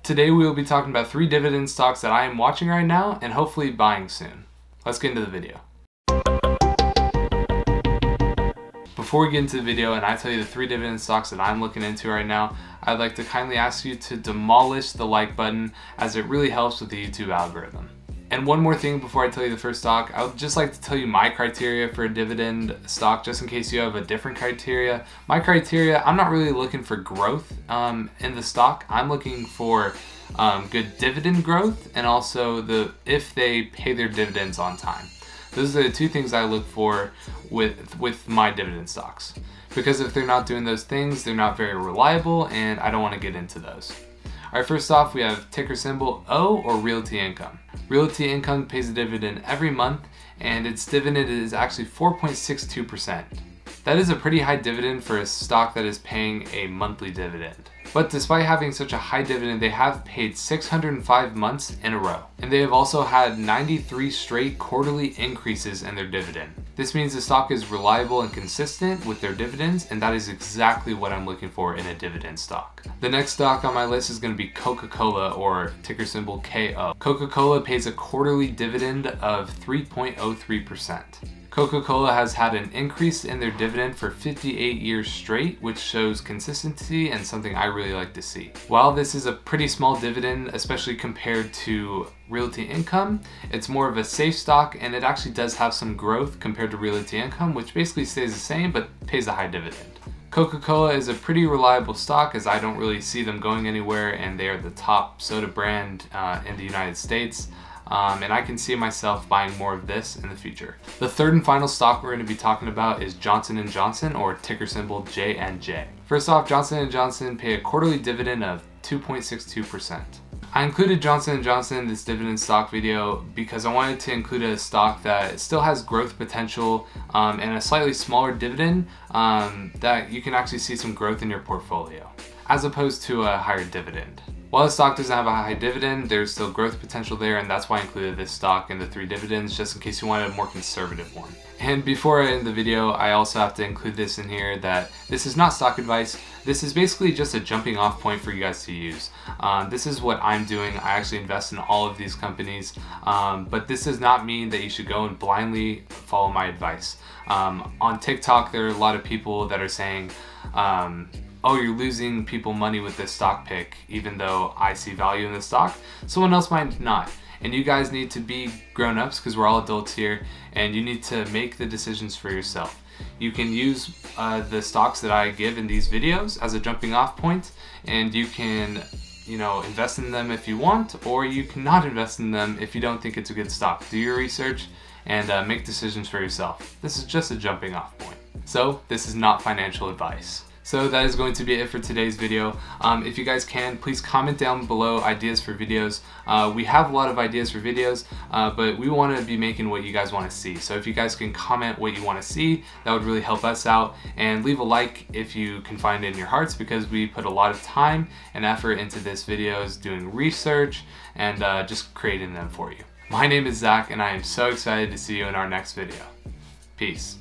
Today we will be talking about 3 dividend stocks that I am watching right now and hopefully buying soon. Let's get into the video. Before we get into the video and I tell you the 3 dividend stocks that I'm looking into right now, I'd like to kindly ask you to demolish the like button as it really helps with the YouTube algorithm. And one more thing before I tell you the first stock, I would just like to tell you my criteria for a dividend stock, just in case you have a different criteria. My criteria, I'm not really looking for growth in the stock. I'm looking for good dividend growth and also if they pay their dividends on time. Those are the 2 things I look for with my dividend stocks. Because if they're not doing those things, they're not very reliable and I don't want to get into those. Alright, first off we have ticker symbol O or Realty Income. Realty Income pays a dividend every month and its dividend is actually 4.62%. That is a pretty high dividend for a stock that is paying a monthly dividend. But despite having such a high dividend, they have paid 605 months in a row. And they have also had 93 straight quarterly increases in their dividend. This means the stock is reliable and consistent with their dividends, and that is exactly what I'm looking for in a dividend stock. The next stock on my list is going to be Coca Cola or ticker symbol KO. Coca Cola pays a quarterly dividend of 3.03%. Coca Cola has had an increase in their dividend for 58 years straight, which shows consistency and something I really like to see. While this is a pretty small dividend, especially compared to Realty Income, it's more of a safe stock and it actually does have some growth compared to Realty Income, which basically stays the same but pays a high dividend. Coca-Cola is a pretty reliable stock as I don't really see them going anywhere and they are the top soda brand in the United States. And I can see myself buying more of this in the future. The third and final stock we're going to be talking about is Johnson & Johnson or ticker symbol JNJ. First off, Johnson & Johnson pay a quarterly dividend of 2.62%. I included Johnson & Johnson in this dividend stock video because I wanted to include a stock that still has growth potential and a slightly smaller dividend that you can actually see some growth in your portfolio, as opposed to a higher dividend. While the stock doesn't have a high dividend, there's still growth potential there, and that's why I included this stock in the 3 dividends, just in case you wanted a more conservative one. And before I end the video, I also have to include this in here that this is not stock advice. This is basically just a jumping off point for you guys to use. This is what I'm doing. I actually invest in all of these companies, but this does not mean that you should go and blindly follow my advice. On TikTok, there are a lot of people that are saying, oh, you're losing people money with this stock pick, even though I see value in the stock. Someone else might not. And you guys need to be grown-ups because we're all adults here, and you need to make the decisions for yourself. You can use the stocks that I give in these videos as a jumping off point, and you can invest in them if you want, or you cannot invest in them if you don't think it's a good stock. Do your research and make decisions for yourself. This is just a jumping off point. So this is not financial advice. So that is going to be it for today's video. If you guys can, please comment down below ideas for videos. We have a lot of ideas for videos, but we want to be making what you guys want to see. So if you guys can comment what you want to see, that would really help us out. And leave a like if you can find it in your hearts, because we put a lot of time and effort into this videos, doing research and just creating them for you. My name is Zach and I am so excited to see you in our next video. Peace.